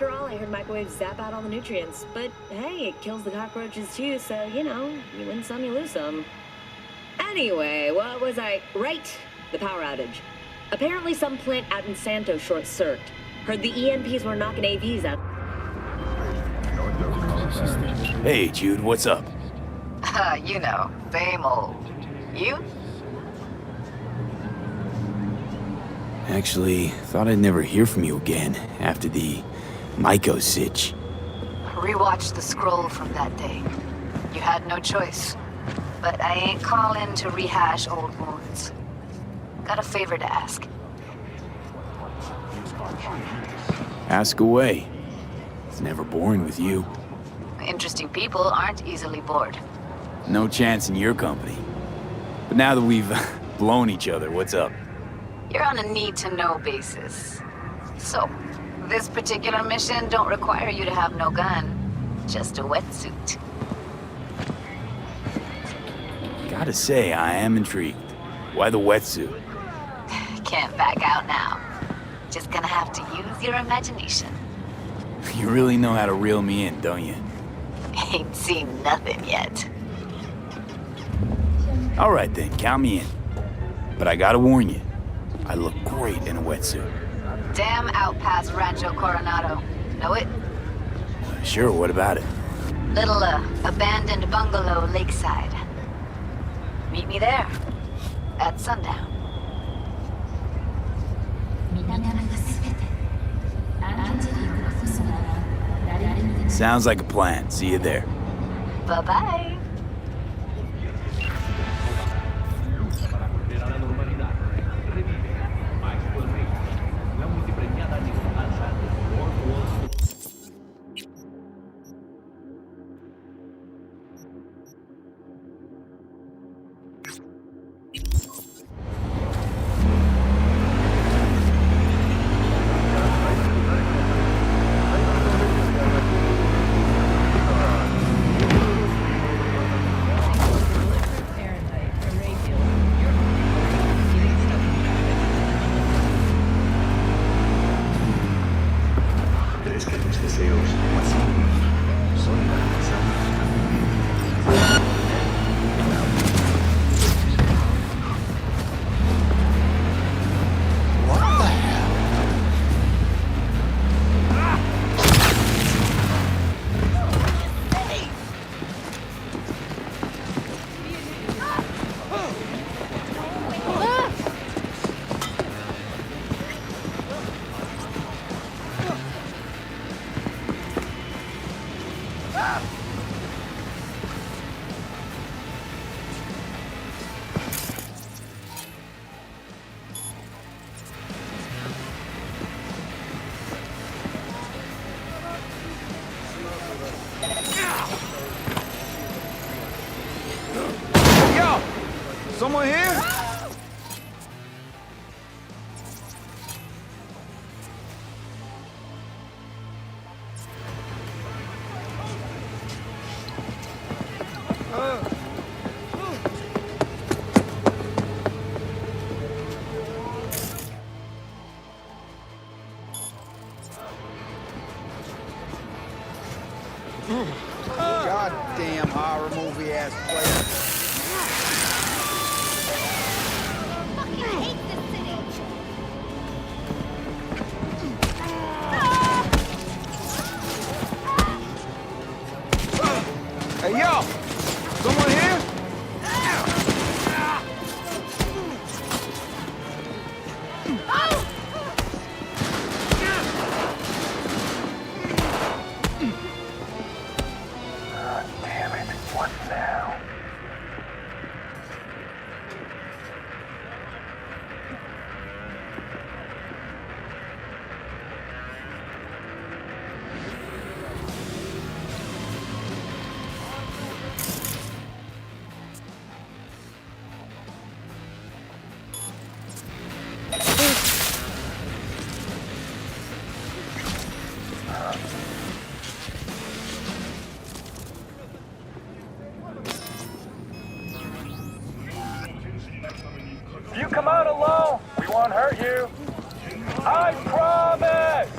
After all, I heard microwaves zap out all the nutrients. But hey, it kills the cockroaches too, so, you know, you win some, you lose some. Anyway, what was I... Right, the power outage. Apparently some plant out in Santos short-circuited. Heard the EMPs were knocking AVs out. Hey, Jude, what's up? You know, same old. You? Actually, thought I'd never hear from you again after the Myco sitch. Rewatched the scroll from that day. You had no choice. But I ain't calling to rehash old wounds. Got a favor to ask. Ask away. It's never boring with you. Interesting people aren't easily bored. No chance in your company. But now that we've blown each other, what's up? You're on a need-to-know basis. So, this particular mission don't require you to have no gun. Just a wetsuit. Gotta say, I am intrigued. Why the wetsuit? Can't back out now. Just gonna have to use your imagination. You really know how to reel me in, don't you? Ain't seen nothing yet. Alright then, count me in. But I gotta warn you, I look great in a wetsuit. Damn out past Rancho Coronado. Know it? Sure, what about it? Little, abandoned bungalow lakeside. Meet me there. At sundown. Sounds like a plan. See you there. Bye-bye. Someone here? Goddamn horror movie ass place. Hey, yo! Someone here? Damn it. What now? If you come out alone, we won't hurt you. I promise!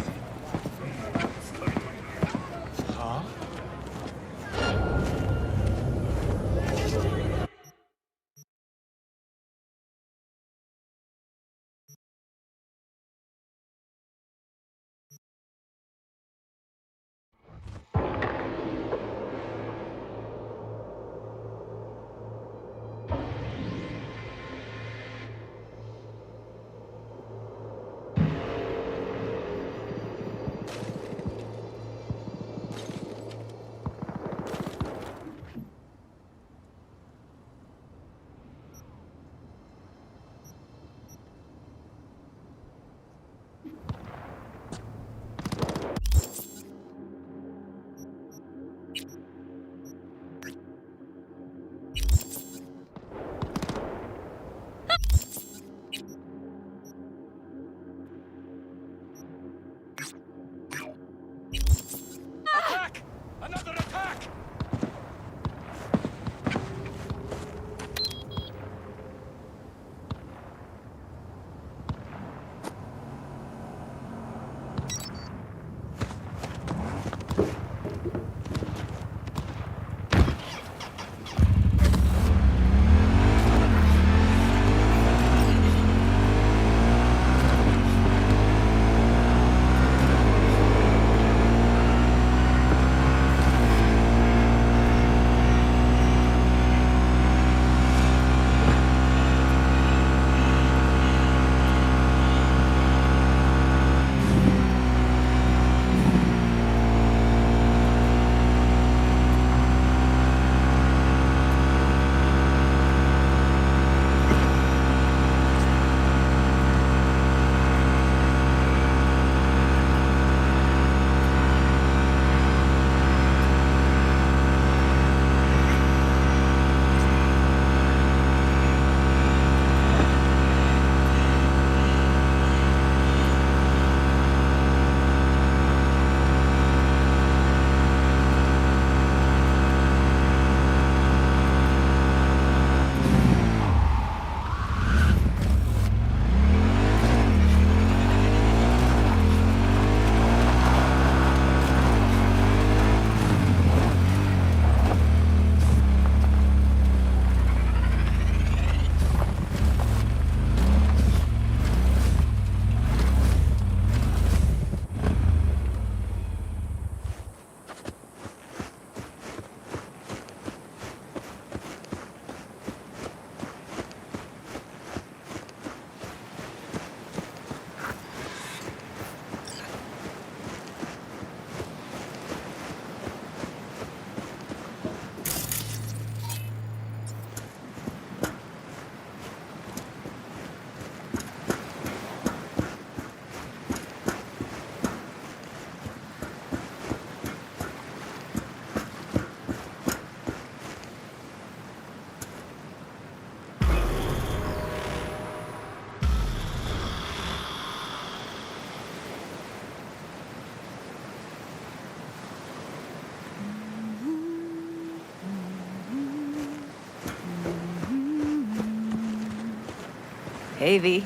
Hey, V.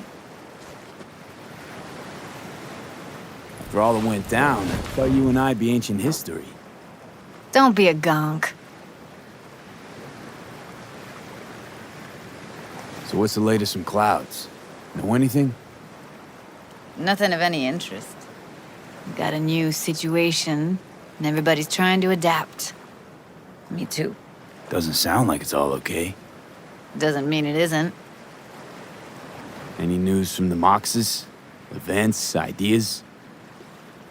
After all that went down, I thought you and I'd be ancient history. Don't be a gonk. So what's the latest from Clouds? Know anything? Nothing of any interest. Got a new situation, and everybody's trying to adapt. Me too. Doesn't sound like it's all okay. Doesn't mean it isn't. Any news from the Moxes? Events, ideas?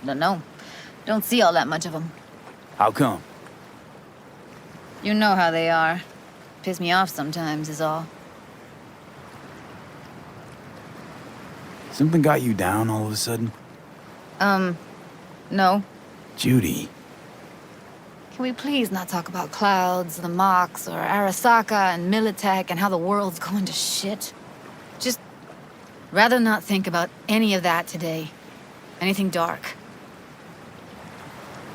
Don't know. Don't see all that much of them. How come? You know how they are. Piss me off sometimes is all. Something got you down all of a sudden? No. Judy. Can we please not talk about Clouds, the Mox, or Arasaka and Militech and how the world's going to shit? Just rather not think about any of that today. Anything dark.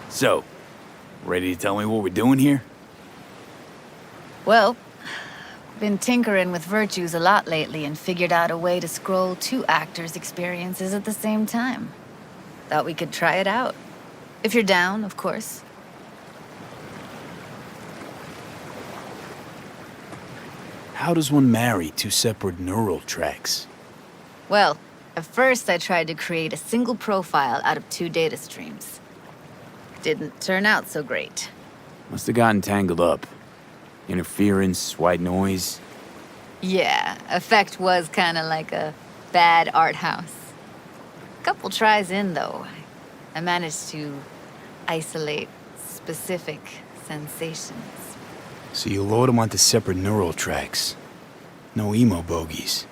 So, ready to tell me what we're doing here? Well, been tinkering with virtues a lot lately and figured out a way to scroll 2 actors' experiences at the same time. Thought we could try it out. If you're down, of course. How does one marry 2 separate neural tracks? Well, at first I tried to create a single profile out of 2 data streams. Didn't turn out so great. Must have gotten tangled up. Interference, white noise. Yeah, effect was kinda like a bad art house. Couple tries in, though, I managed to isolate specific sensations. So you load them onto separate neural tracks. No emo bogies.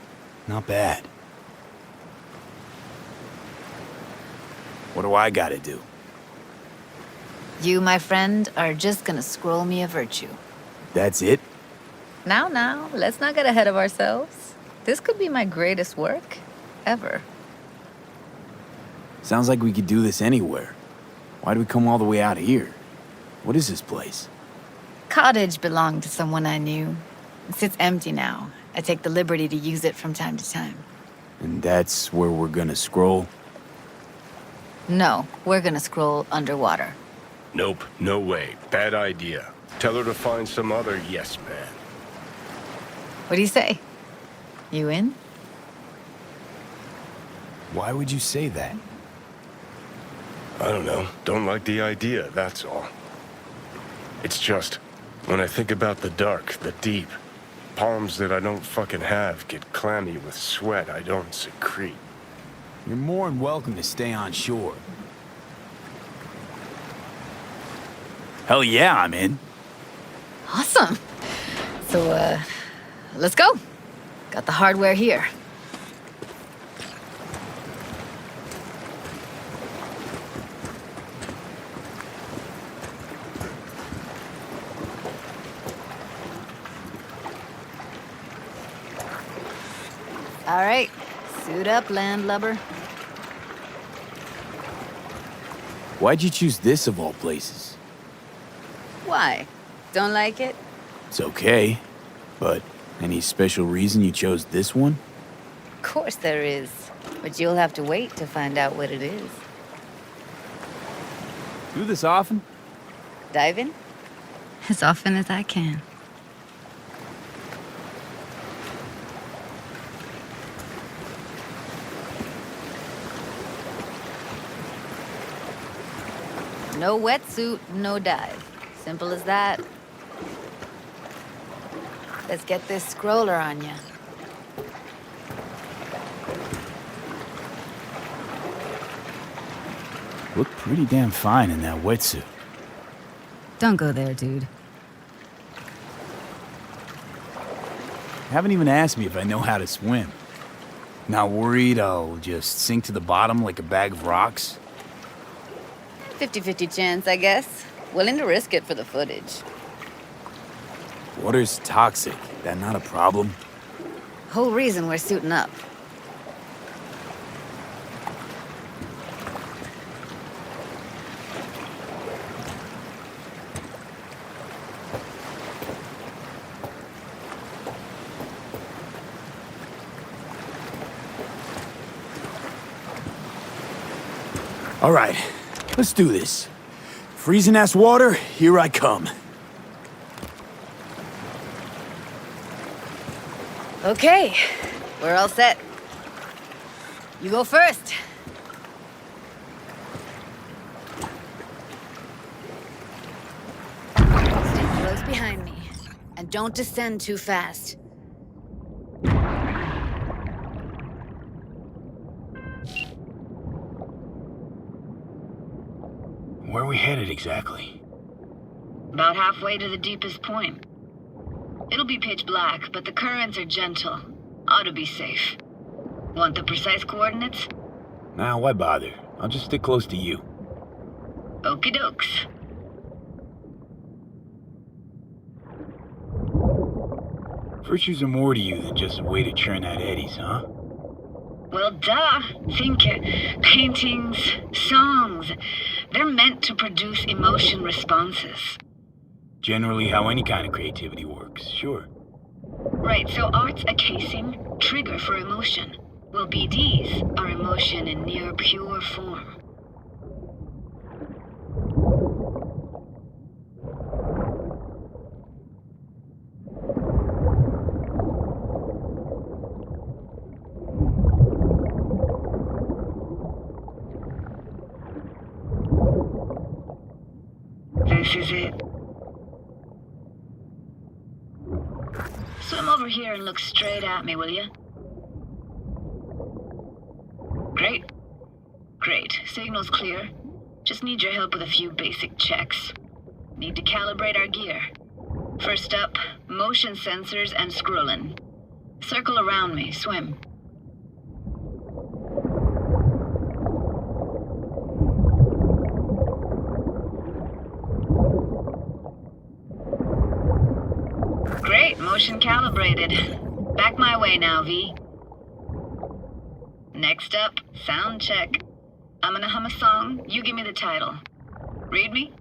Not bad. What do I gotta do? You, my friend, are just gonna scroll me a virtue. That's it? Now, let's not get ahead of ourselves. This could be my greatest work ever. Sounds like we could do this anywhere. Why do we come all the way out here? What is this place? Cottage belonged to someone I knew. It sits empty now. I take the liberty to use it from time to time. And that's where we're gonna scroll? No, we're gonna scroll underwater. Nope, no way. Bad idea. Tell her to find some other yes man. What do you say? You in? Why would you say that? I don't know. Don't like the idea, that's all. It's just, when I think about the dark, the deep, palms that I don't fucking have get clammy with sweat I don't secrete. You're more than welcome to stay on shore. Hell yeah, I'm in. Awesome. So, let's go. Got the hardware here. All right, suit up, landlubber. Why'd you choose this of all places? Why? Don't like it? It's okay, but any special reason you chose this one? Of course there is, but you'll have to wait to find out what it is. Do this often? Dive in? As often as I can. No wetsuit, no dive. Simple as that. Let's get this scroller on ya. Look pretty damn fine in that wetsuit. Don't go there, dude. Haven't even asked me if I know how to swim. Not worried I'll just sink to the bottom like a bag of rocks? 50-50 chance, I guess. Willing to risk it for the footage. Water's toxic. That not a problem? Whole reason we're suiting up. All right, let's do this. Freezing-ass water, here I come. Okay, we're all set. You go first. Stay close behind me, and don't descend too fast. Where are we headed exactly? About halfway to the deepest point. It'll be pitch black, but the currents are gentle. Ought to be safe. Want the precise coordinates? Nah, why bother? I'll just stick close to you. Okie dokes. Virtues are more to you than just a way to churn out eddies, huh? Well, duh. Think paintings, songs. They're meant to produce emotion responses. Generally how any kind of creativity works, sure. Right, so art's a casing, trigger for emotion. Well, BDs are emotion in near pure form. This is it. Swim over here and look straight at me, will you? Great. Great. Signal's clear. Just need your help with a few basic checks. Need to calibrate our gear. First up, motion sensors and scrolling. Circle around me. Swim. Great, motion calibrated. Back my way now, V. Next up, sound check. I'm gonna hum a song, you give me the title. Read me?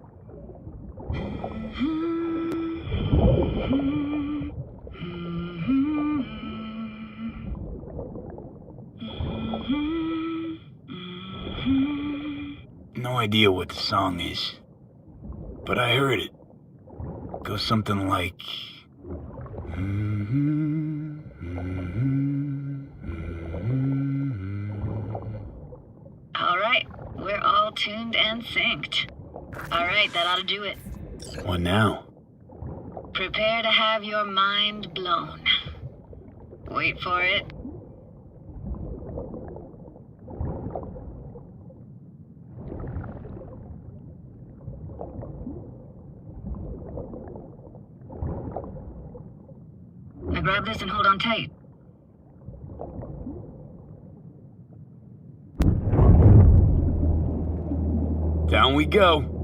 No idea what the song is, but I heard it. Goes something like... All right, we're all tuned and synced. All right, that ought to do it. What now? Prepare to have your mind blown. Wait for it. Now grab this and hold on tight. Down we go.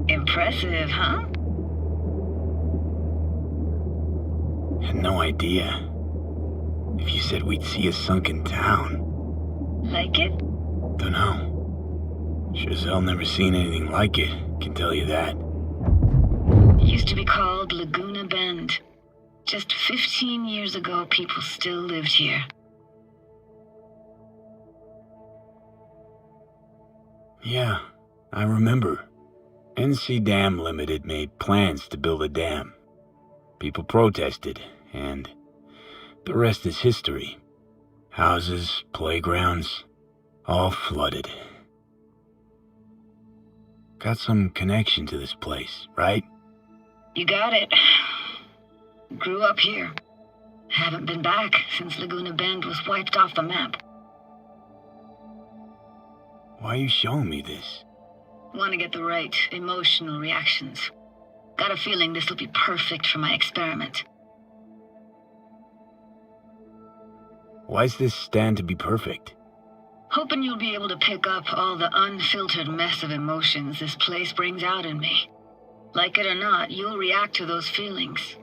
Impressive, huh? Had no idea. If you said we'd see a sunken town. Like it? Dunno. Sure as hell never seen anything like it, can tell you that. Used to be called Laguna Bend. Just 15 years ago, people still lived here. Yeah, I remember. NC Dam Limited made plans to build a dam. People protested, and the rest is history. Houses, playgrounds, all flooded. Got some connection to this place, right? You got it. Grew up here. Haven't been back since Laguna Bend was wiped off the map. Why are you showing me this? Want to get the right emotional reactions. Got a feeling this will be perfect for my experiment. Why's this stand to be perfect? Hoping you'll be able to pick up all the unfiltered mess of emotions this place brings out in me. Like it or not, you'll react to those feelings.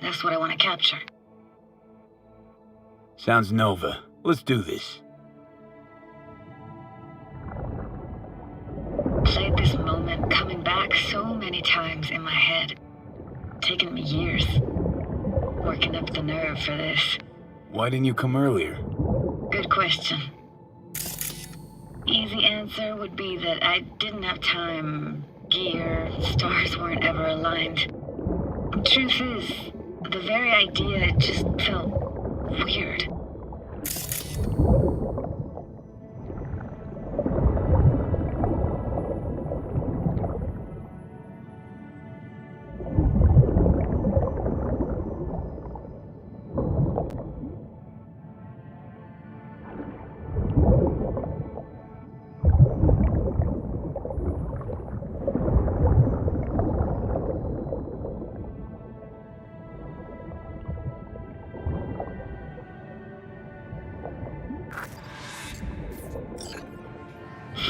That's what I want to capture. Sounds Nova. Let's do this. Played this moment coming back so many times in my head. Taken me years. Working up the nerve for this. Why didn't you come earlier? Good question. Easy answer would be that I didn't have time, gear, stars weren't ever aligned. Truth is, the very idea, it just felt weird.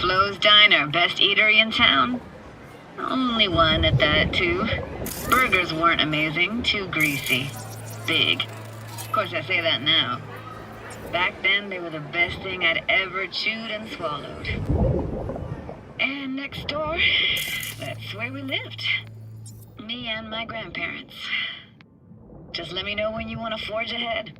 Flo's Diner, best eatery in town? Only one at that, too. Burgers weren't amazing, too greasy. Big. Of course, I say that now. Back then, they were the best thing I'd ever chewed and swallowed. And next door, that's where we lived. Me and my grandparents. Just let me know when you want to forge ahead.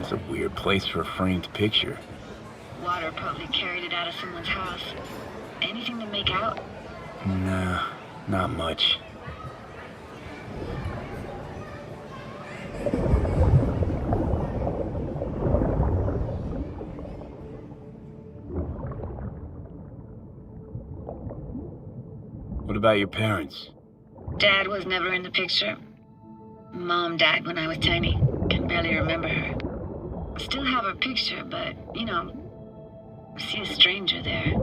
It's a weird place for a framed picture. Water probably carried it out of someone's house. Anything to make out? Nah, not much. What about your parents? Dad was never in the picture. Mom died when I was tiny. Can barely remember her. Still have her picture, but, you know, see a stranger there.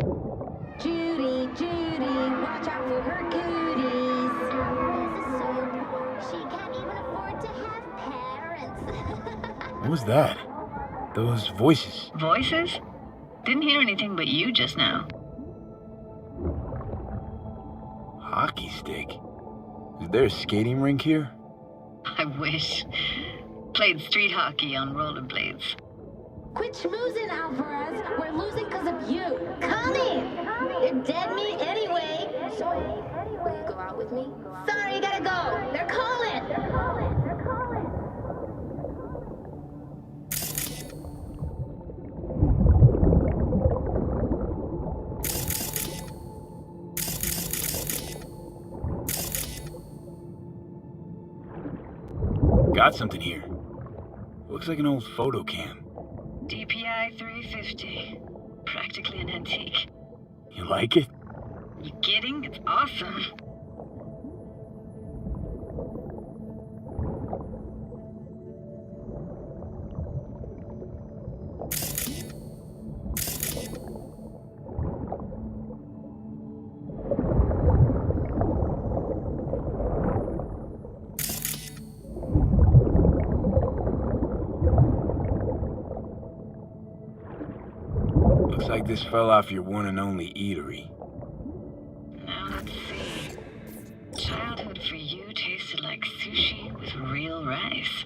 Judy, watch out for her cooties. She can't even afford to have parents. What was that? Those voices. Voices? Didn't hear anything but you just now. Hockey stick? Is there a skating rink here? I wish. Played street hockey on rollerblades. Quit schmoozing, Alvarez. We're losing because of you. Come in. They're dead meat anyway. Will you go out with me? Sorry, you gotta go. They're calling. Got something here. Looks like an old photo cam. DPI 350. Practically an antique. You like it? You kidding? It's awesome. Looks like this fell off your one and only eatery. Now let's see. Childhood for you tasted like sushi with real rice.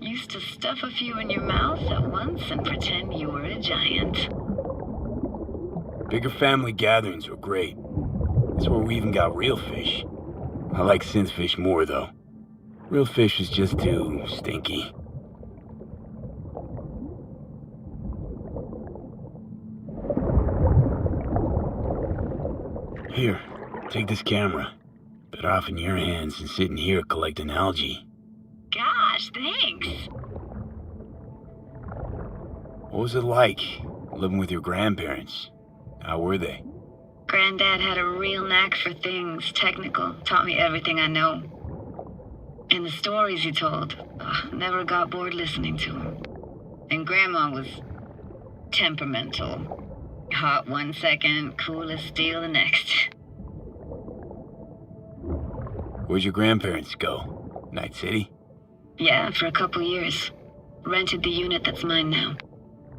Used to stuff a few in your mouth at once and pretend you were a giant. Bigger family gatherings were great. That's where we even got real fish. I like synth fish more, though. Real fish is just too stinky. Here, take this camera. Better off in your hands than sitting here collecting algae. Gosh, thanks. What was it like, living with your grandparents? How were they? Granddad had a real knack for things technical. Taught me everything I know. And the stories he told, never got bored listening to him. And Grandma was temperamental. Hot one second, cool as steel the next. Where'd your grandparents go? Night City? Yeah, for a couple years. Rented the unit that's mine now.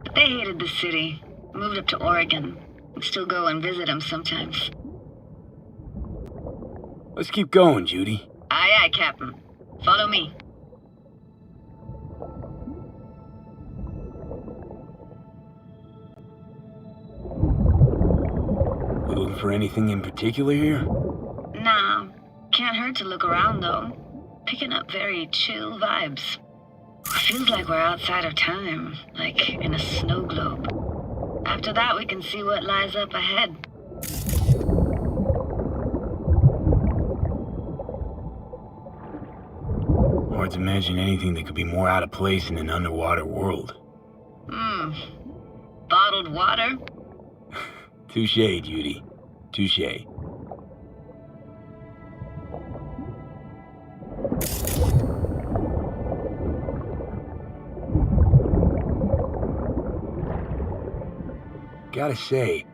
But they hated the city. Moved up to Oregon. And still go and visit them sometimes. Let's keep going, Judy. Aye, aye, Captain. Follow me. We looking for anything in particular here? Nah, can't hurt to look around though. Picking up very chill vibes. Feels like we're outside of time, like in a snow globe. After that, we can see what lies up ahead. Hard to imagine anything that could be more out of place in an underwater world. Bottled water? Touché, Judy. Touché. Gotta say,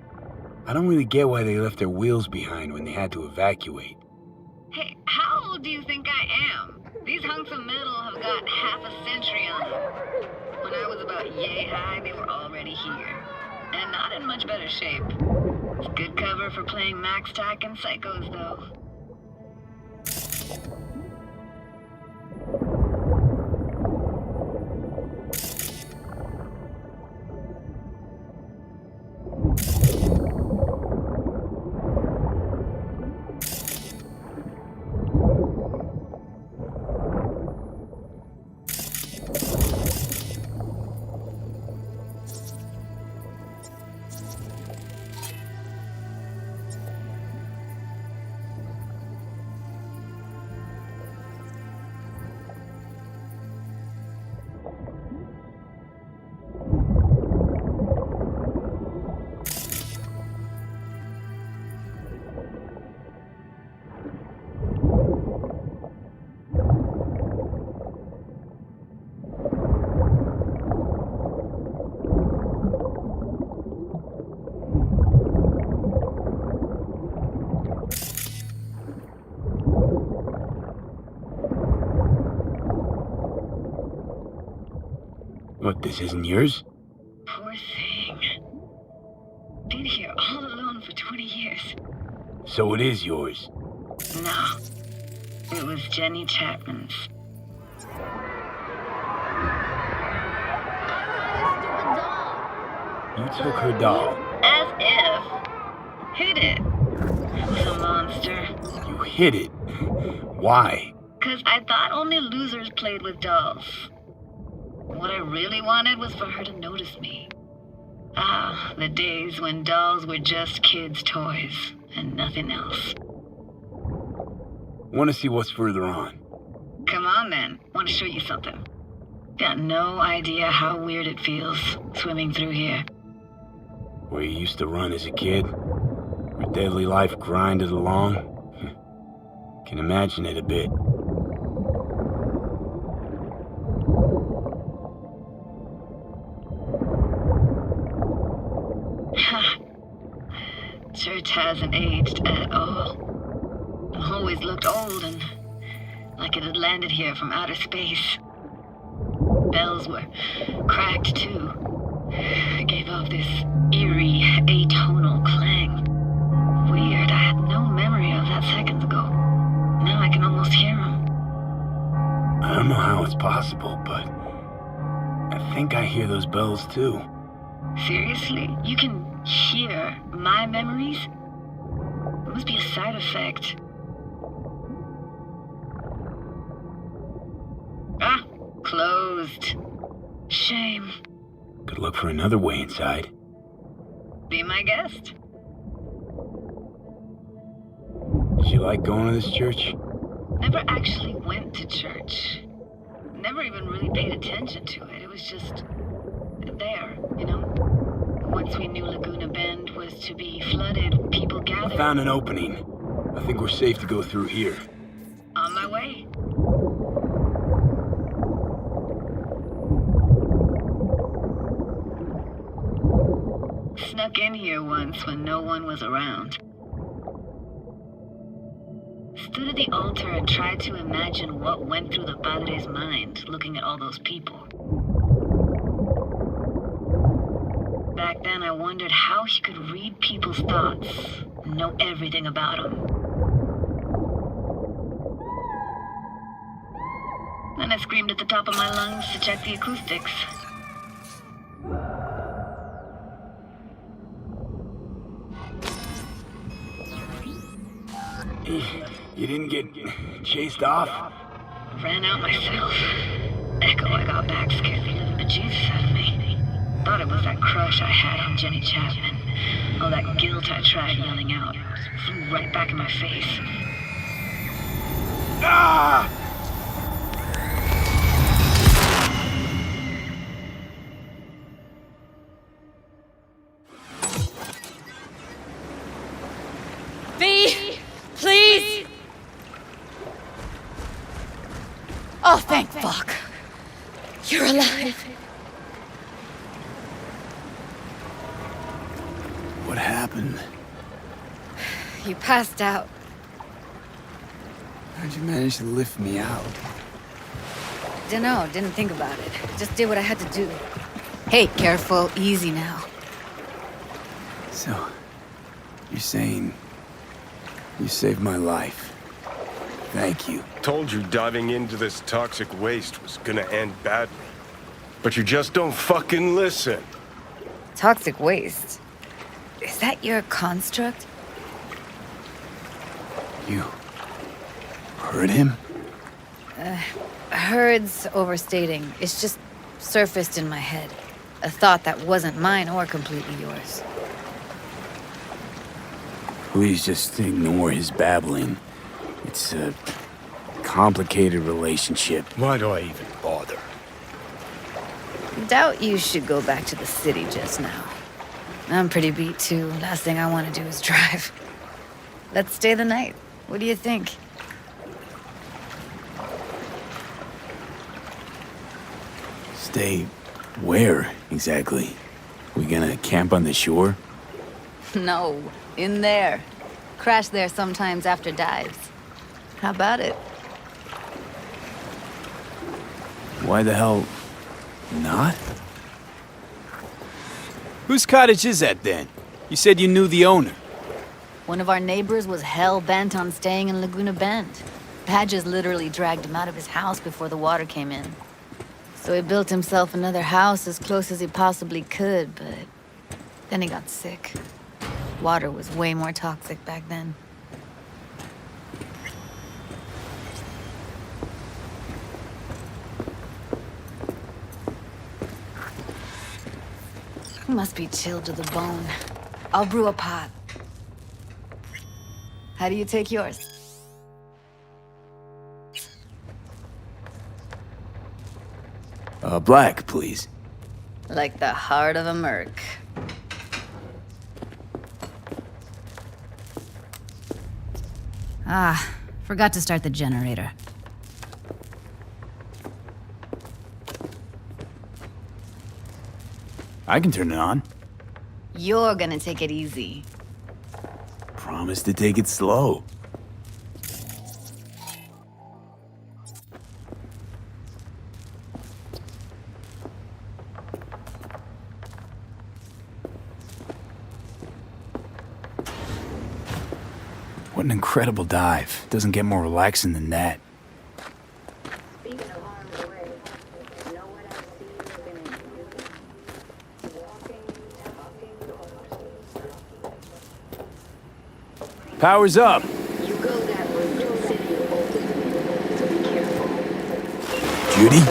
I don't really get why they left their wheels behind when they had to evacuate. Hey, how old do you think I am? These hunks of metal have got half a century on them. When I was about yay high, they were already here. And not in much better shape. It's good cover for playing Max Tack and Psychos, though. What, this isn't yours? Poor thing. Been here all alone for 20 years. So it is yours. No. It was Jenny Chapman's. You took her doll. As if. Hid it. The monster. You hid it. Why? 'Cause I thought only losers played with dolls. What I really wanted was for her to notice me. Ah, the days when dolls were just kids' toys and nothing else. Want to see what's further on? Come on then, want to show you something. Got no idea how weird it feels swimming through here. Where you used to run as a kid? Where daily life grinded along? Can imagine it a bit. Church hasn't aged at all. Always looked old and like it had landed here from outer space. Bells were cracked too. It gave off this eerie, atonal clang. Weird, I had no memory of that seconds ago. Now I can almost hear them. I don't know how it's possible, but I think I hear those bells too. Seriously? You can hear my memories? It must be a side effect. Ah, closed. Shame. Could look for another way inside. Be my guest. Did you like going to this church? Never actually went to church. Never even really paid attention to it. It was just there, you know? Once we knew Laguna Bend was to be flooded, people I gathered. found an opening. I think we're safe to go through here. On my way. snuck in here once when no one was around. Stood at the altar and tried to imagine what went through the padre's mind looking at all those people. Back then, I wondered how he could read people's thoughts and know everything about them. Then I screamed at the top of my lungs to check the acoustics. You didn't get chased off? Ran out myself. Echo, I got back, scared the living bejesus out of me. Thought it was that crush I had on Jenny Chapman. All that guilt I tried yelling out just flew right back in my face. Ah! V! Please! Oh, thank fuck. You're alive. What happened? You passed out. How'd you manage to lift me out? Dunno, didn't think about it. Just did what I had to do. Hey, careful, easy now. So, you're saying you saved my life. Thank you. Told you diving into this toxic waste was gonna end badly. But you just don't fucking listen. Toxic waste? Is that your construct? You heard him? Heard's overstating. It's just surfaced in my head. A thought that wasn't mine or completely yours. Please just ignore his babbling. It's a complicated relationship. Why do I even bother? Doubt you should go back to the city just now. I'm pretty beat too. Last thing I want to do is drive. Let's stay the night. What do you think? Stay where, exactly? We gonna camp on the shore? No, in there. Crash there sometimes after dives. How about it? Why the hell not? Whose cottage is that then? You said you knew the owner. One of our neighbors was hell-bent on staying in Laguna Bend. Badges literally dragged him out of his house before the water came in. So he built himself another house as close as he possibly could, but then he got sick. Water was way more toxic back then. He must be chilled to the bone. I'll brew a pot. How do you take yours? Black, please. Like the heart of a merc. Ah, forgot to start the generator. I can turn it on. You're gonna take it easy. Promise to take it slow. What an incredible dive. Doesn't get more relaxing than that. Speaking of harm's way, you know what I see looking at you? Walking, talking. Power's up. You go that route, the city will open, so be careful. Judy?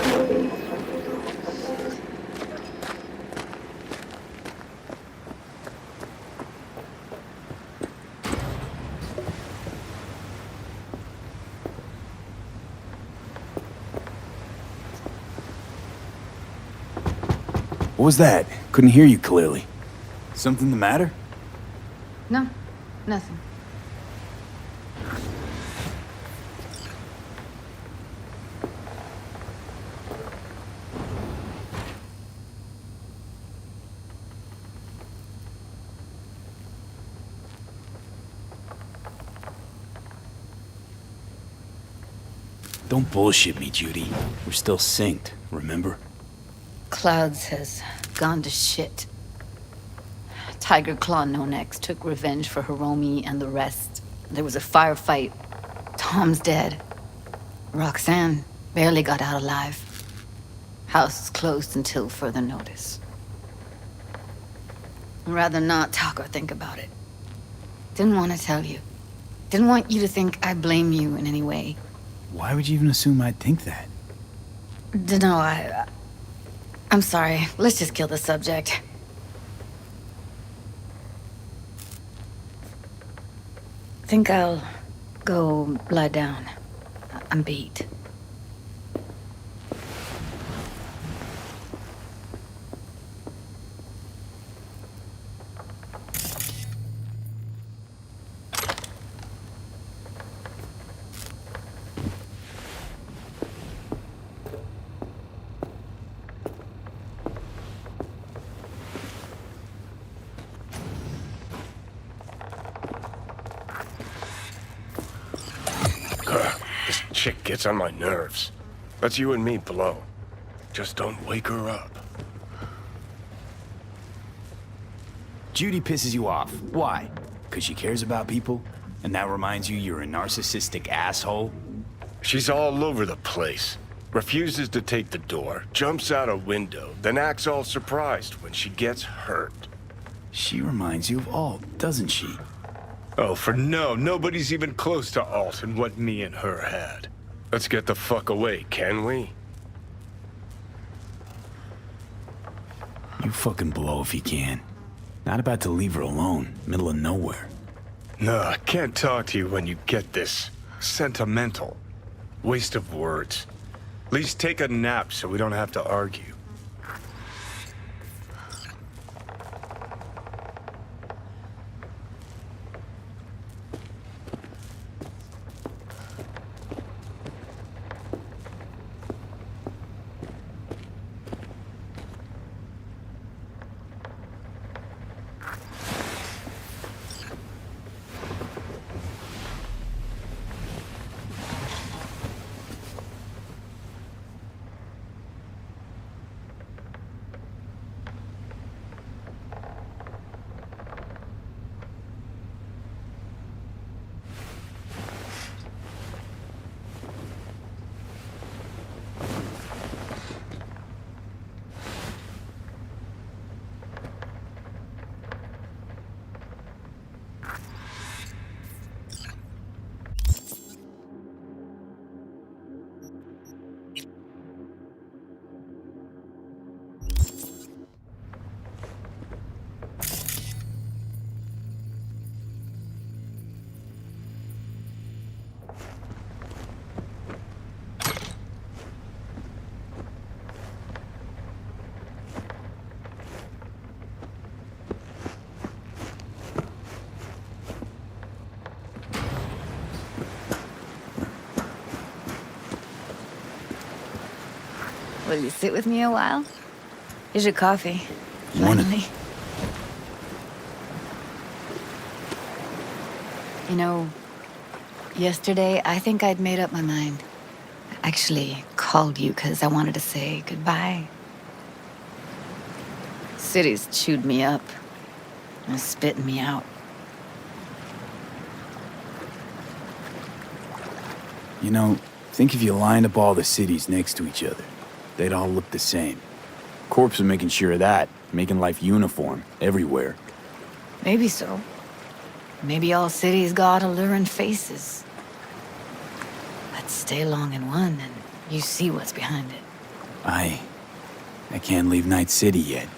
What was that? Couldn't hear you clearly. Something the matter? No, nothing. Don't bullshit me, Judy. We're still synced, remember? Clouds has gone to shit. Tiger Claw No Next took revenge for Hiromi and the rest. There was a firefight. Tom's dead. Roxanne barely got out alive. House is closed until further notice. I'd rather not talk or think about it. Didn't want to tell you. Didn't want you to think I blame you in any way. Why would you even assume I'd think that? Dunno, I'm sorry. Let's just kill the subject. Think I'll go lie down. I'm beat. This chick gets on my nerves. Let's you and me blow. Just don't wake her up. Judy pisses you off. Why? Because she cares about people? And that reminds you you're a narcissistic asshole? She's all over the place. Refuses to take the door, jumps out a window, then acts all surprised when she gets hurt. She reminds you of Alt, doesn't she? Oh, for no, nobody's even close to Alt and what me and her had. Let's get the fuck away, can we? You fucking blow if you can. Not about to leave her alone, middle of nowhere. No, I can't talk to you when you get this sentimental. Waste of words. At least take a nap so we don't have to argue. Will you sit with me a while? Here's your coffee. Morning. Finally. You know, yesterday I think I'd made up my mind. I actually called you because I wanted to say goodbye. City's chewed me up and spitting me out. You know, think if you lined up all the cities next to each other, they'd all look the same. Corps are making sure of that, making life uniform everywhere. Maybe so. Maybe all cities got alluring faces. But stay long in one and you see what's behind it. I can't leave Night City yet.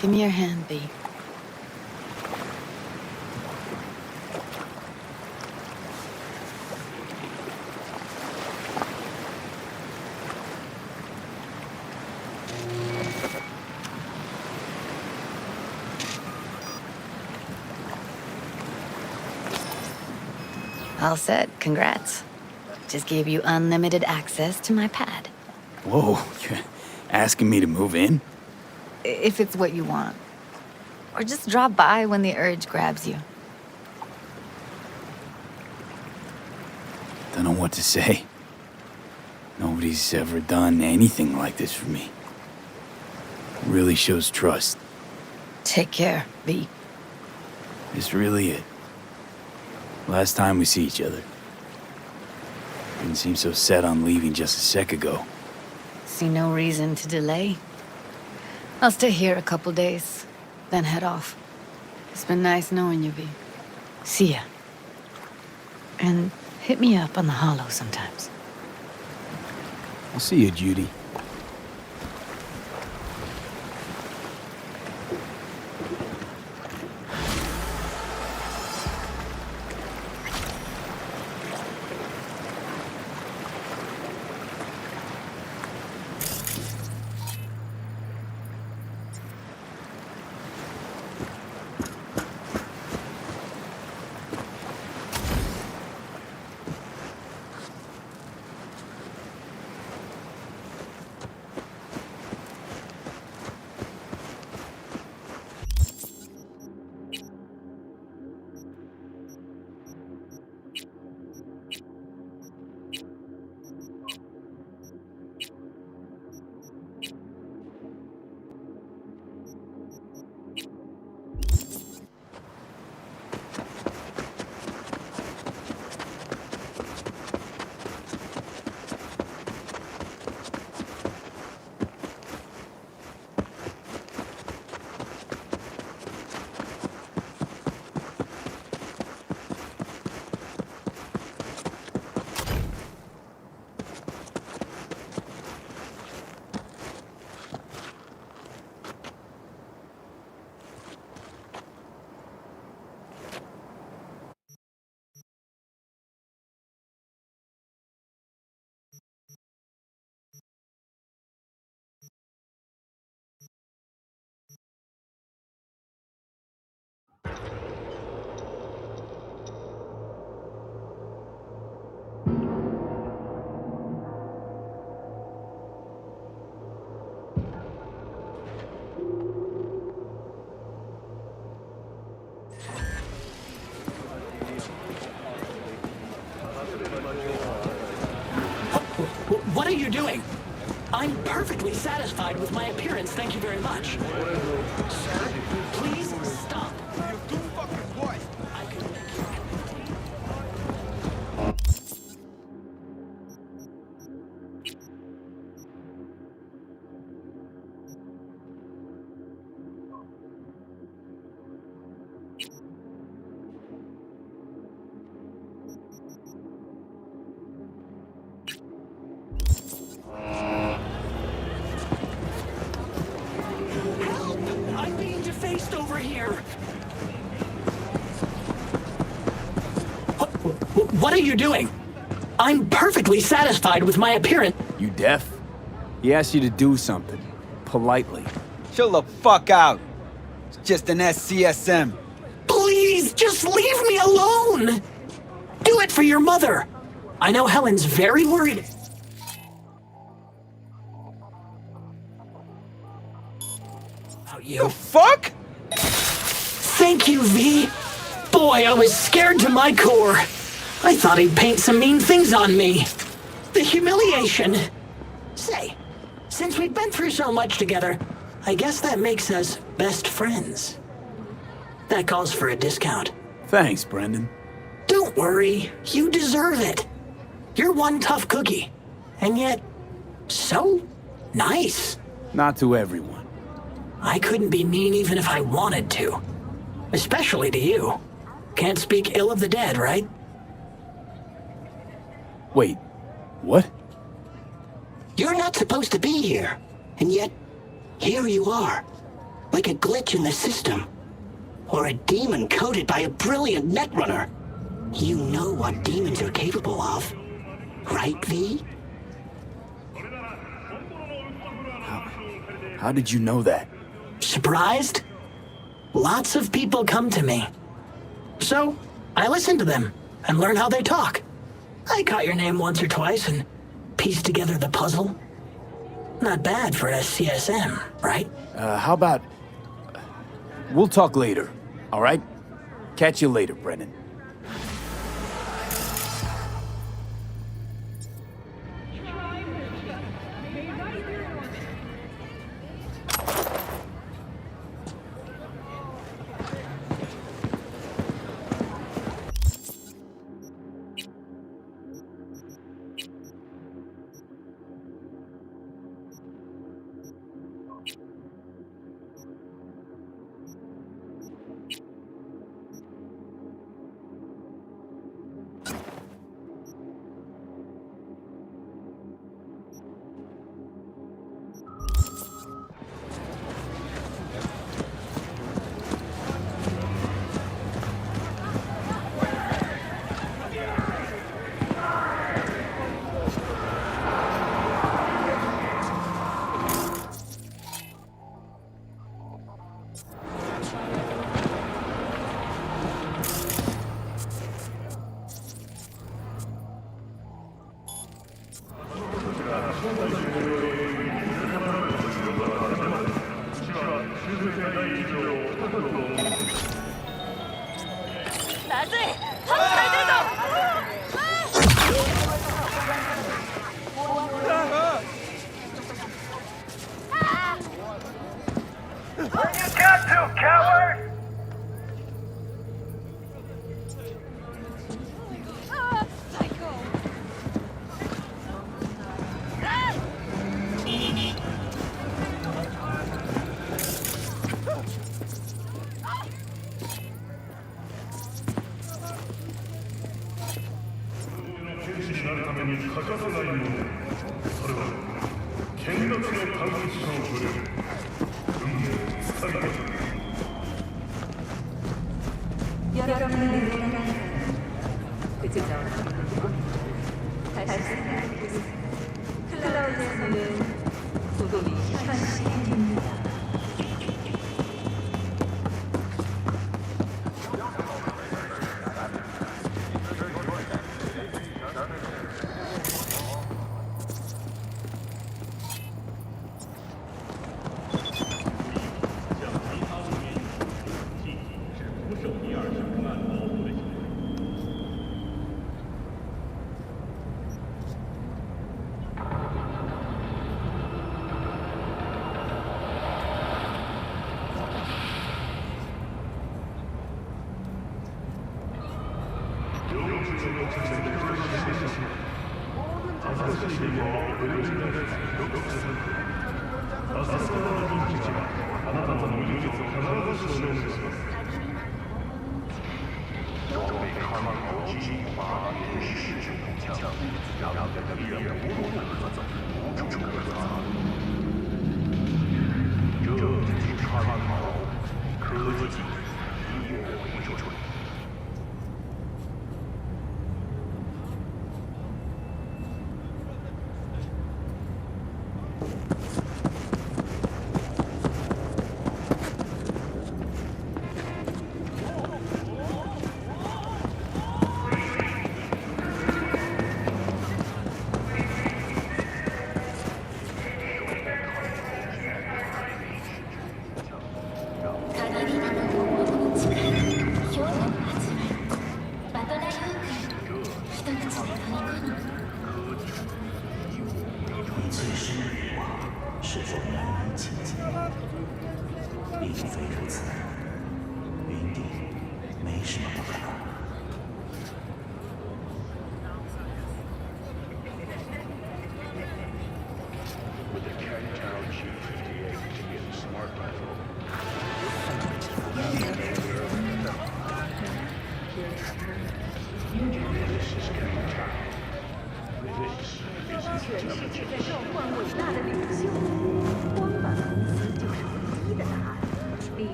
Give me your hand, B. All set. Congrats. Just gave you unlimited access to my pad. Whoa, you're asking me to move in? If it's what you want. Or just drop by when the urge grabs you. Don't know what to say. Nobody's ever done anything like this for me. It really shows trust. Take care, V. It's really it. Last time we see each other. Didn't seem so set on leaving just a sec ago. See no reason to delay. I'll stay here a couple days, then head off. It's been nice knowing you, V. See ya. And hit me up on the holo sometimes. I'll see you, Judy. What are you doing? I'm perfectly satisfied with my appearance, thank you very much. Sir, please stop. You do fucking what? I could make you... Help! I'm being defaced over here. What are you doing? I'm perfectly satisfied with my appearance. You deaf? He asked you to do something. Politely. Chill the fuck out. It's just an SCSM. Please, just leave me alone! Do it for your mother! I know Helen's very worried. About you. The fuck? Thank you, V. Boy, I was scared to my core. I thought he'd paint some mean things on me. The humiliation. Say, since we've been through so much together, I guess that makes us best friends. That calls for a discount. Thanks, Brendan. Don't worry, you deserve it. You're one tough cookie, and yet so nice. Not to everyone. I couldn't be mean even if I wanted to. Especially to you. Can't speak ill of the dead, right? Wait, what? You're not supposed to be here, and yet here you are. Like a glitch in the system. Or a demon coded by a brilliant netrunner. You know what demons are capable of. Right, V? How did you know that? Surprised? Lots of people come to me. So, I listen to them and learn how they talk. I caught your name once or twice and pieced together the puzzle. Not bad for a CSM, right? How about... We'll talk later, all right? Catch you later, Brennan. 孩子，他们才带走。Where you got to, coward? Psycho. 剣士になるために欠かせないもの。それは剣奪の確率勝負で運命を使い分ける。 여러분의 노래라는 그저 다시 생각해보세요. 클라우드에서는 소금이 현실입니다.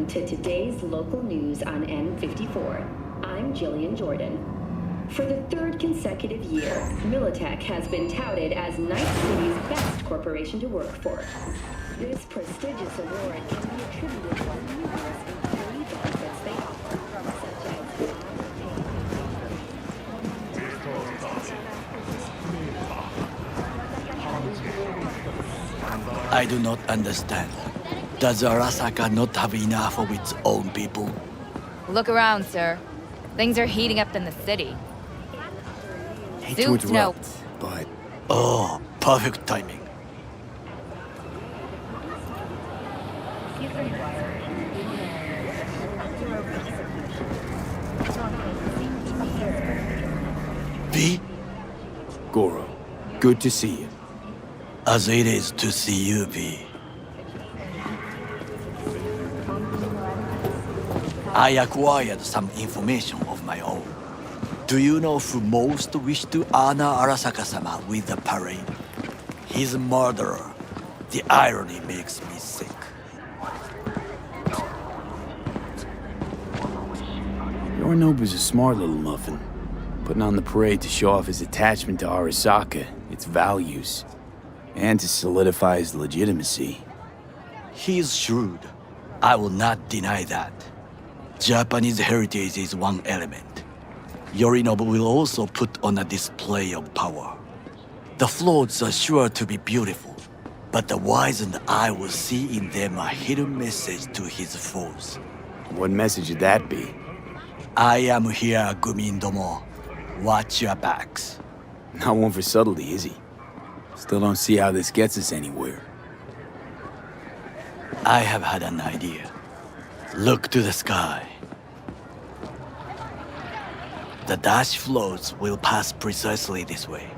To today's local news on N54. I'm Jillian Jordan. For the third consecutive year, Militech has been touted as Night City's best corporation to work for. This prestigious award can be attributed to numerous employee benefits they offer, such as I do not understand. Does Arasaka not have enough of its own people? Look around, sir. Things are heating up in the city. Hate to Suits, no. interrupt, but Oh, perfect timing. V? Goro, good to see you. As it is to see you, V. I acquired some information of my own. Do you know who most wished to honor Arasaka-sama with the parade? His murderer. The irony makes me sick. Yorinobu's a smart little muffin, putting on the parade to show off his attachment to Arasaka, its values, and to solidify his legitimacy. He's shrewd. I will not deny that. Japanese heritage is one element. Yorinobu will also put on a display of power. The floats are sure to be beautiful, but the wizened eye will see in them a hidden message to his foes. What message would that be? I am here, Gumindomo. Watch your backs. Not one for subtlety, is he? Still don't see how this gets us anywhere. I have had an idea. Look to the sky. The dash floats will pass precisely this way.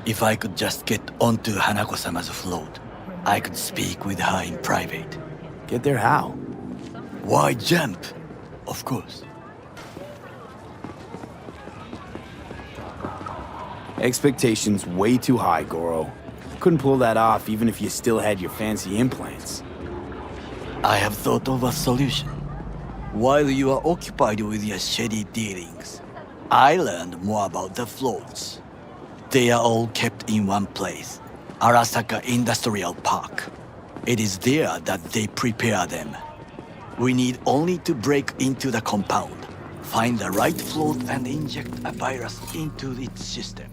If I could just get onto Hanako-sama's float, I could speak with her in private. Get there how? Why jump? Of course. Expectations way too high, Goro. Couldn't pull that off even if you still had your fancy implants. I have thought of a solution. While you are occupied with your shady dealings, I learned more about the floats. They are all kept in one place, Arasaka Industrial Park. It is there that they prepare them. We need only to break into the compound, find the right float and inject a virus into its system.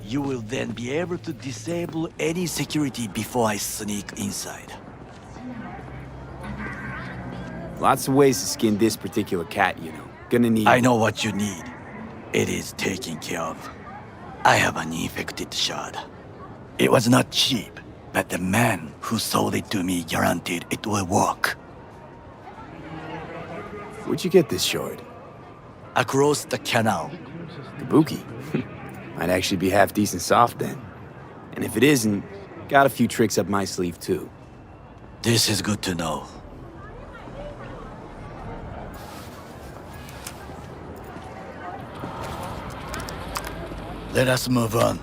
You will then be able to disable any security before I sneak inside. Lots of ways to skin this particular cat, you know. Gonna need... I know what you need. It is taken care of. I have an infected shard. It was not cheap, but the man who sold it to me guaranteed it will work. Where'd you get this shard? Across the canal. Kabuki. Might actually be half decent soft then. And if it isn't, got a few tricks up my sleeve too. This is good to know. Let us move on.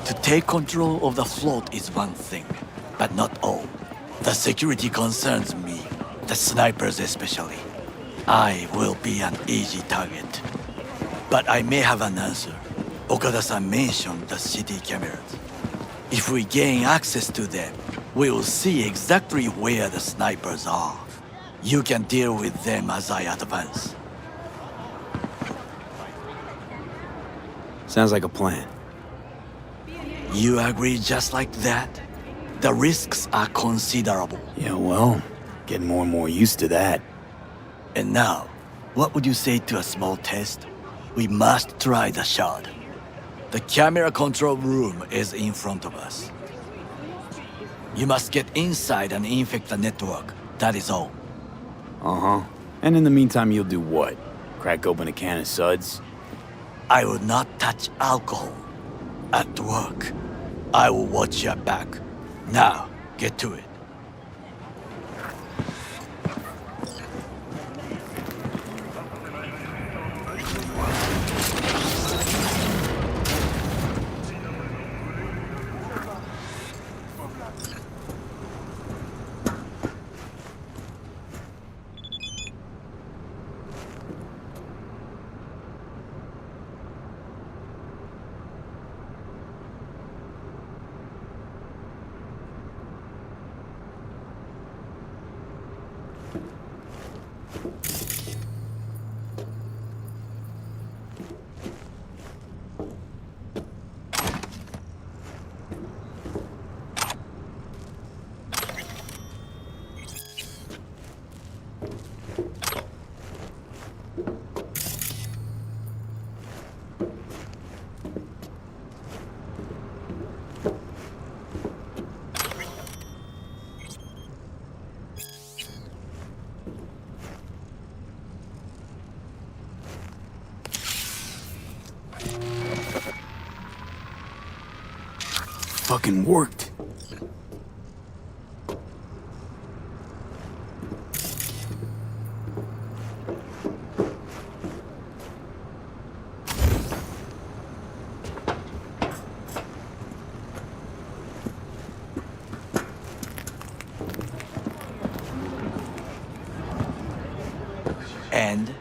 To take control of the float is one thing, but not all. The security concerns me, the snipers especially. I will be an easy target. But I may have an answer. Okada-san mentioned the city cameras. If we gain access to them, we will see exactly where the snipers are. You can deal with them as I advance. Sounds like a plan. You agree just like that? The risks are considerable. Yeah, well, getting more and more used to that. And now, what would you say to a small test? We must try the shard. The camera control room is in front of us. You must get inside and infect the network. That is all. Uh-huh. And in the meantime, you'll do what? Crack open a can of suds? I will not touch alcohol. At work, I will watch your back. Now, get to it. fucking worked. And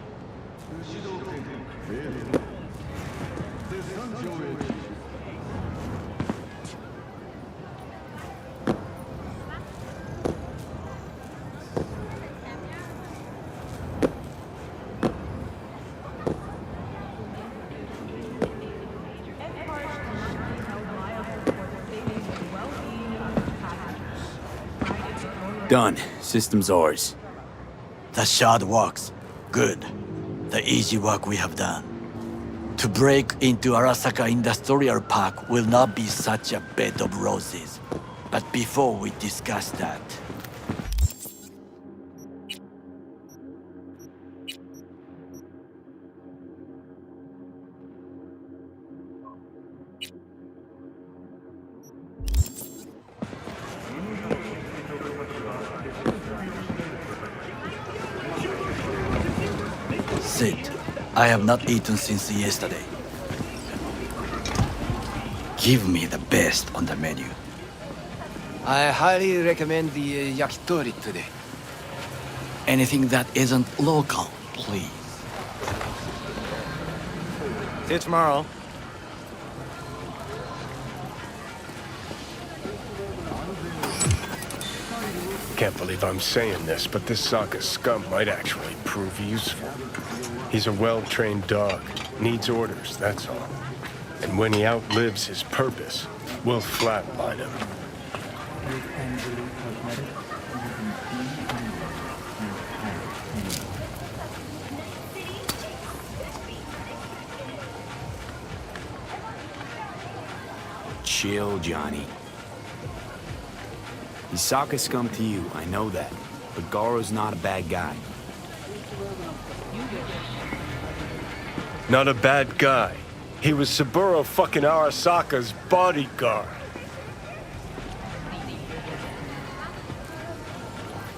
Done. System's ours. the shard works. Good. The easy work we have done. To break into Arasaka Industrial Park will not be such a bed of roses. But before we discuss that, sit. I have not eaten since yesterday. Give me the best on the menu. I highly recommend the yakitori today. Anything that isn't local, please. See you tomorrow. Can't believe I'm saying this, but this Sokka scum might actually prove useful. He's a well-trained dog. Needs orders, that's all. And when he outlives his purpose, we'll flatline him. Chill, Johnny. He's Sokka scum to you, I know that. But Garo's not a bad guy. Not a bad guy. He was Saburo fucking Arasaka's bodyguard.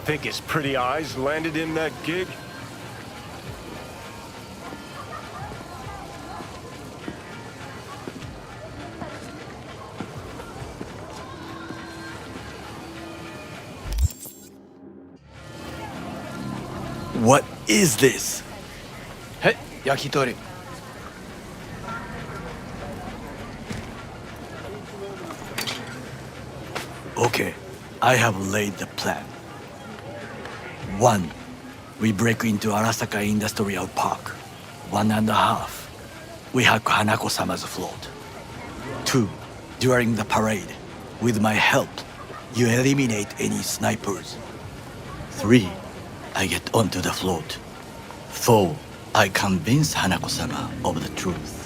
Think his pretty eyes landed in that gig? What is this? Hey, yakitori. Okay, I have laid the plan. 1. We break into Arasaka Industrial Park. 1.5. We hack Hanako-sama's float. 2. During the parade, with my help, you eliminate any snipers. 3. I get onto the float. 4. I convince Hanako-sama of the truth.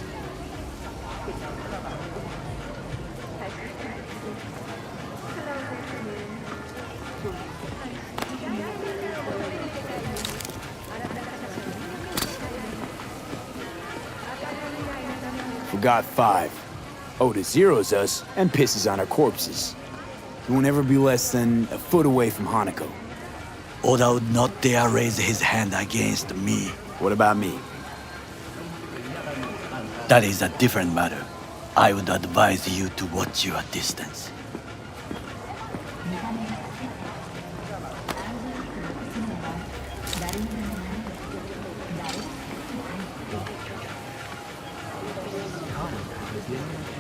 Forgot 5. Oda zeroes us and pisses on our corpses. He won't ever be less than a foot away from Hanako. Oda would not dare raise his hand against me. What about me? That is a different matter. I would advise you to watch your distance.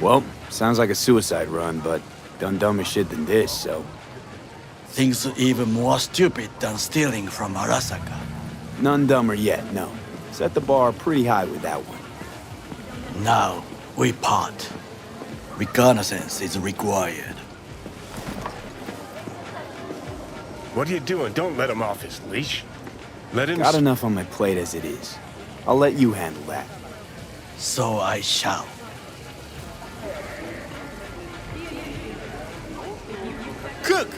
Well, sounds like a suicide run, but done dumber shit than this, so... Things even more stupid than stealing from Arasaka. None dumber yet, no. Set the bar pretty high with that one. Now, we part. Reconnaissance is required. What are you doing? Don't let him off his leash. Let him... Got enough on my plate as it is. I'll let you handle that. So I shall. Cook!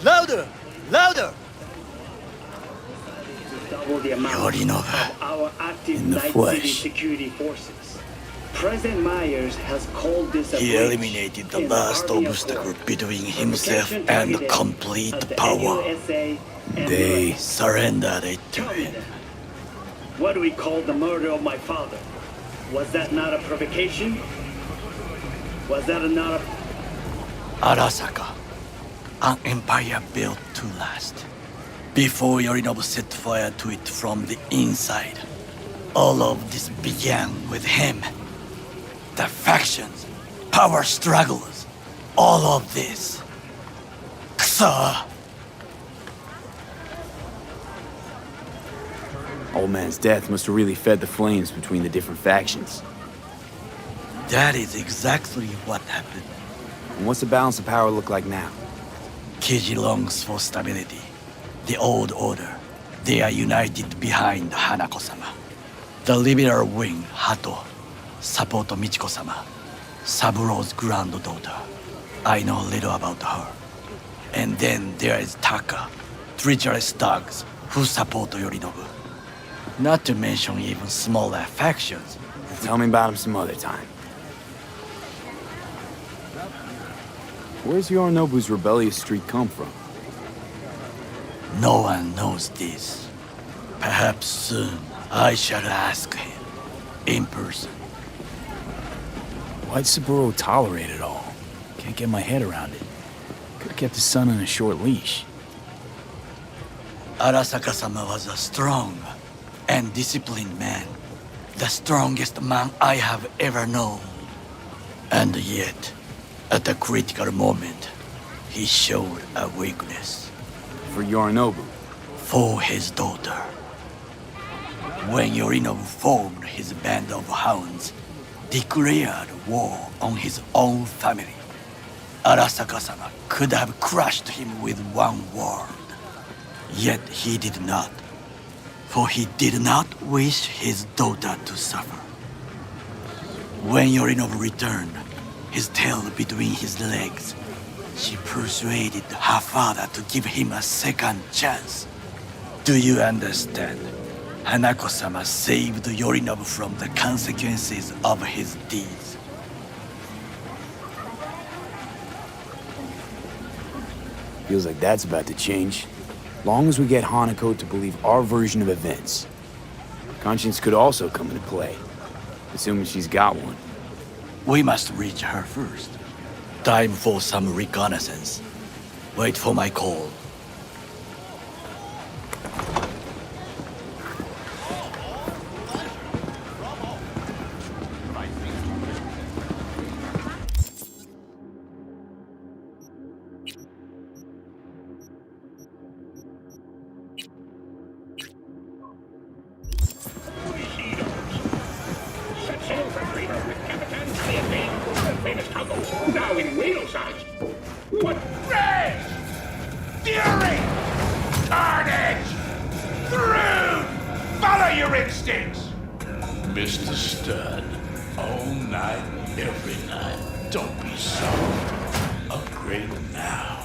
Louder! Louder! Yorinobu. In the flesh. Security forces. President Myers has called this a He breach eliminated the in last army of obstacle court. between himself Provocation and targeted complete of the power. NUSA and They military. surrendered it to Tell me him. then, what do we call the murder of my father? Was that not a provocation? Was that not a... Arasaka, an empire built to last. Before Yorinobu set fire to it from the inside, all of this began with him. The factions, power struggles, all of this. Kusa! Old man's death must have really fed the flames between the different factions. That is exactly what happened. And what's the balance of power look like now? Kiji longs for stability. The old order. They are united behind Hanako-sama. The liberal wing, Hato, support Michiko-sama, Saburo's granddaughter. I know little about her. And then there is Taka, treacherous thugs who support Yorinobu. Not to mention even smaller factions. Tell me about him some other time. Where's Yorinobu's rebellious streak come from? No one knows this. Perhaps soon I shall ask him in person. Why'd Saburo tolerate it all? Can't get my head around it. Could've kept his son on a short leash. Arasaka-sama was a strong and disciplined man. The strongest man I have ever known. And yet, at a critical moment, he showed a weakness. For Yorinobu? For his daughter. When Yorinobu formed his band of hounds, declared war on his own family, Arasaka-sama could have crushed him with one word. Yet he did not. For he did not wish his daughter to suffer. When Yorinobu returned, his tail between his legs, she persuaded her father to give him a second chance. Do you understand? Hanako-sama saved Yorinobu from the consequences of his deeds. Feels like that's about to change. Long as we get Hanako to believe our version of events. Conscience could also come into play, assuming she's got one. We must reach her first. Time for some reconnaissance. Wait for my call. Now in whale size. What rage! Fury! Carnage! Through! Follow your instincts! Mr. Stud, all night, every night. Don't be soft. Upgrade now.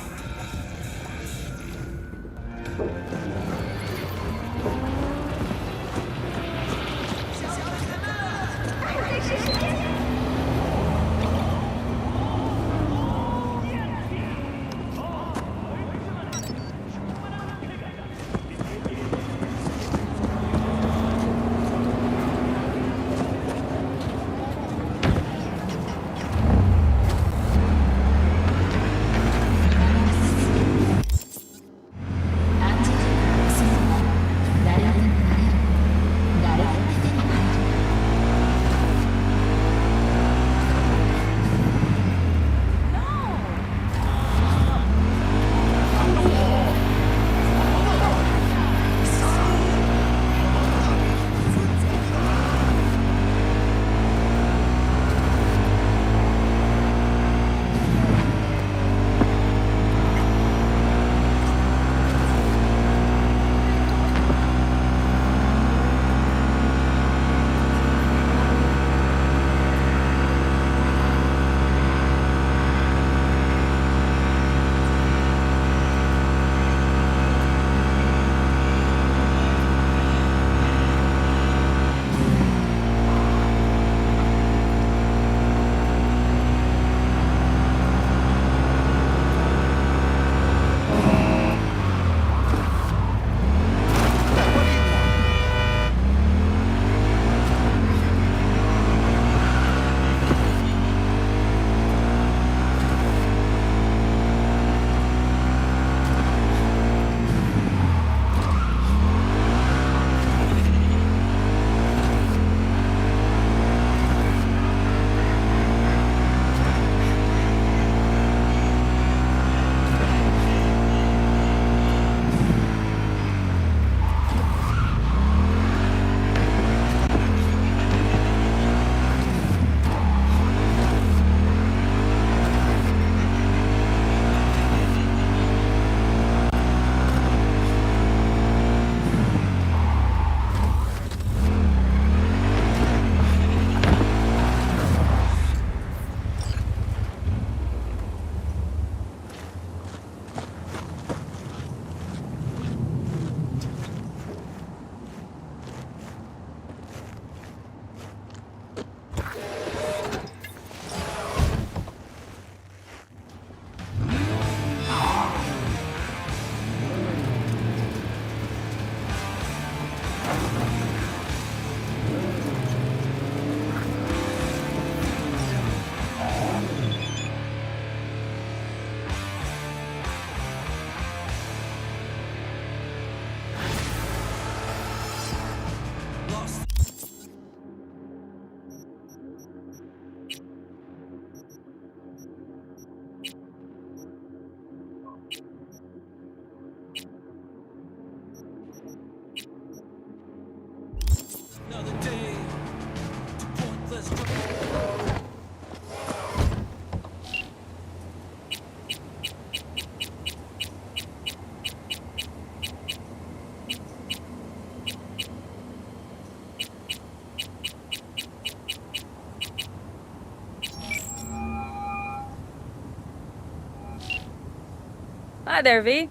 Hi there, V.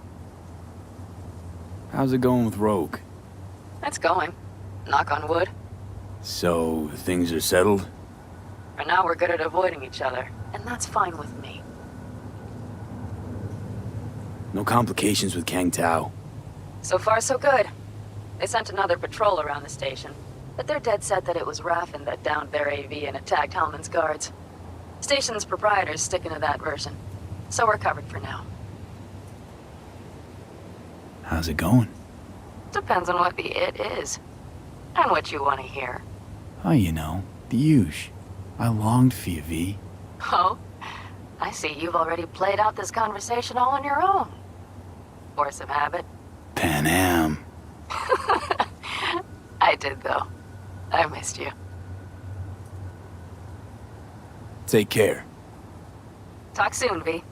How's it going with Rogue? It's going. Knock on wood. So, things are settled? For now, we're good at avoiding each other, and that's fine with me. No complications with Kang Tao? So far, so good. They sent another patrol around the station, but they're dead set that it was Raffen that downed their AV and attacked Hellman's guards. Station's proprietor's sticking to that version, so we're covered for now. How's it going? Depends on what the it is, and what you want to hear. Oh, you know, the huge. I longed for you, V. Oh? I see you've already played out this conversation all on your own. Force of habit. Pan Am. I did, though. I missed you. Take care. Talk soon, V.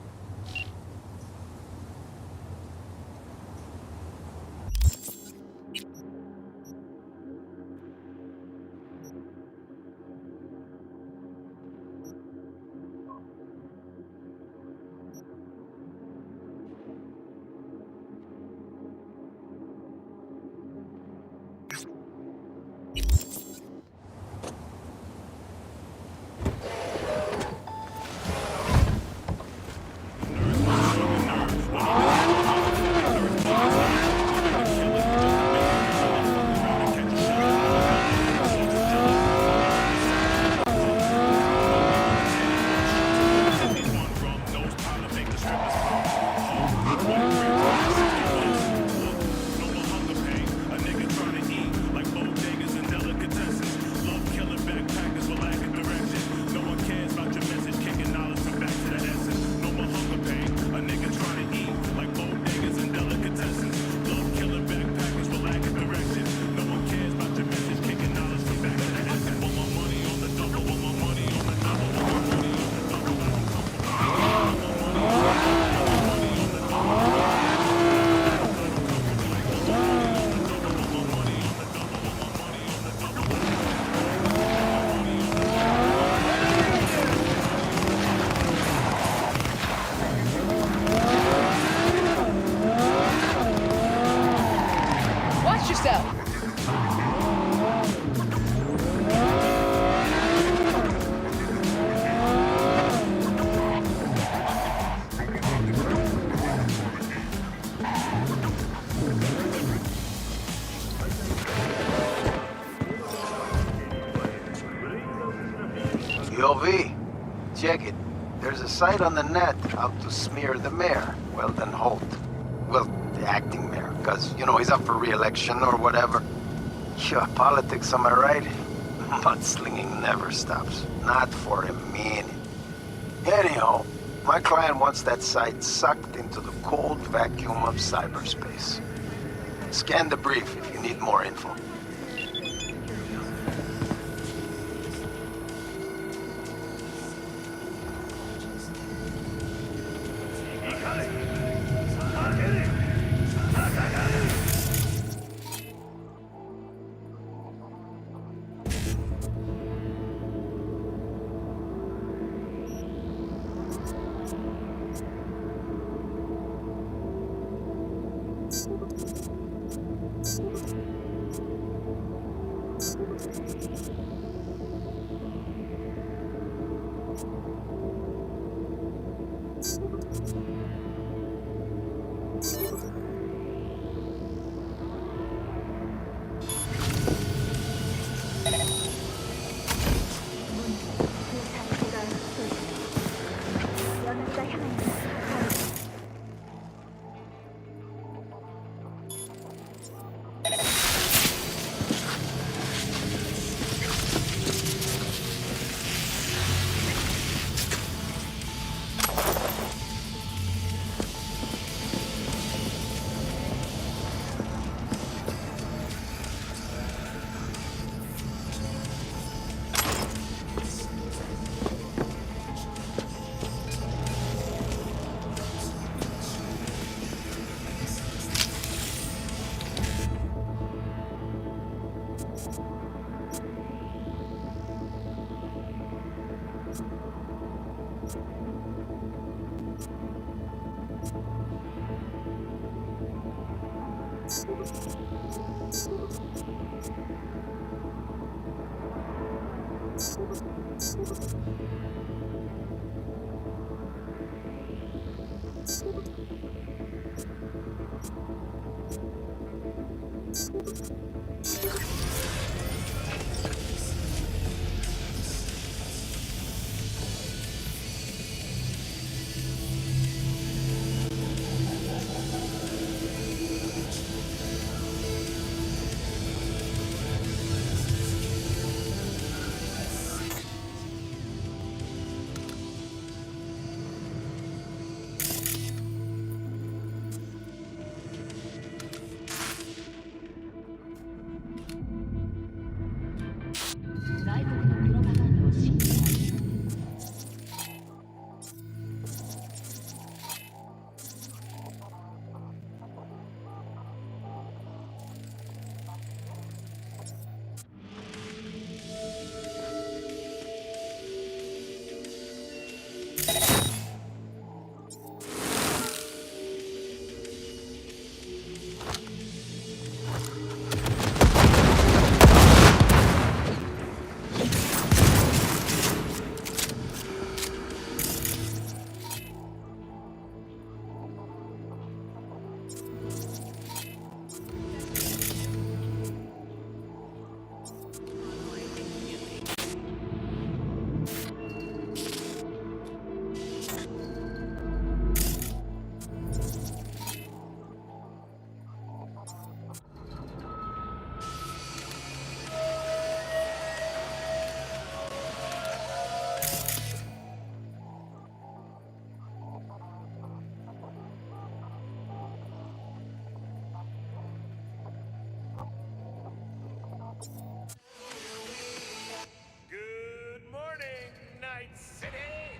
Yo, V, check it. There's a site on the net out to smear the mayor, Weldon Holt. Well, the acting mayor, because, you know, he's up for re-election or whatever. Yeah, politics, am I right? Mudslinging never stops. Not for a minute. Anyhow, my client wants that site sucked into the cold vacuum of cyberspace. Scan the brief if you need more info.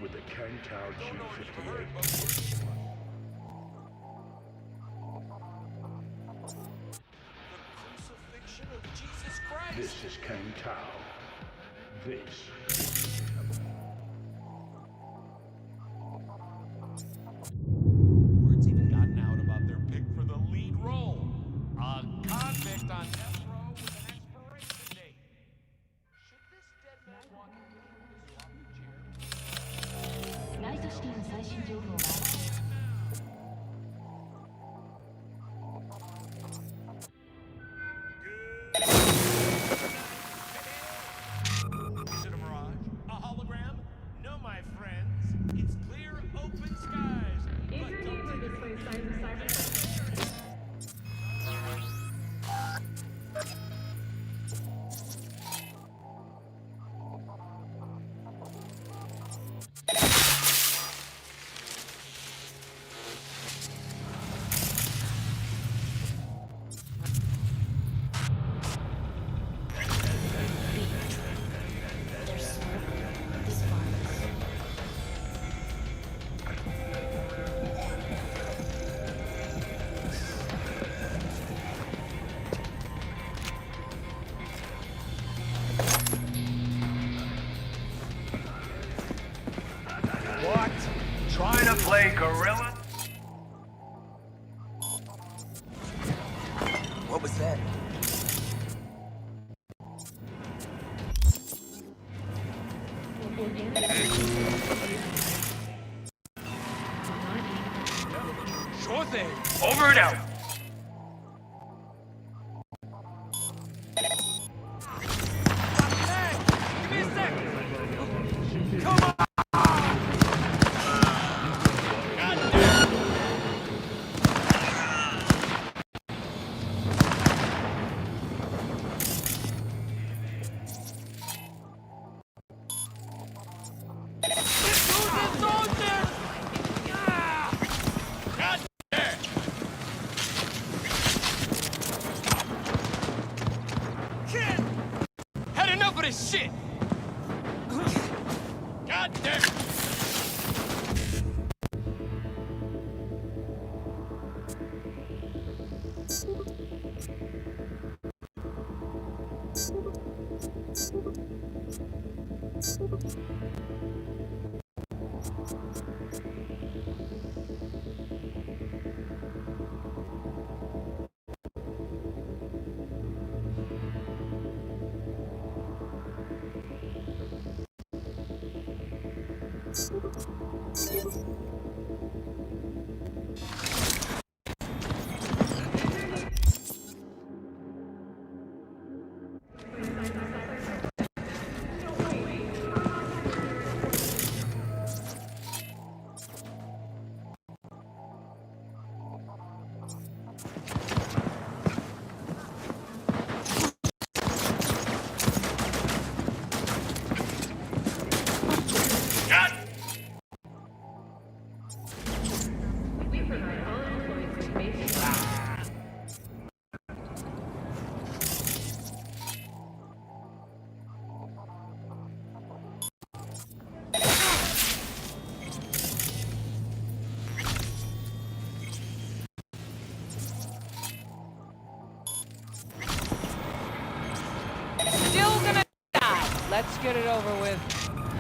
With the Kangtao G58. This is Kangtao. This Word's even gotten out about their pick for the lead role. A convict on death row with an expiration date. Should this dead man walk in with his rocking chair? ナイトシティの最新情報は Is it a mirage? A hologram? No, my friends. It's clear, open skies. But don't take it from Cyberpunk. What? Trying to play gorilla? What was that? Sure thing. Over and out. Give me a sec. Come on. Had enough of this shit! God damn it! Still gonna die. Let's get it over with.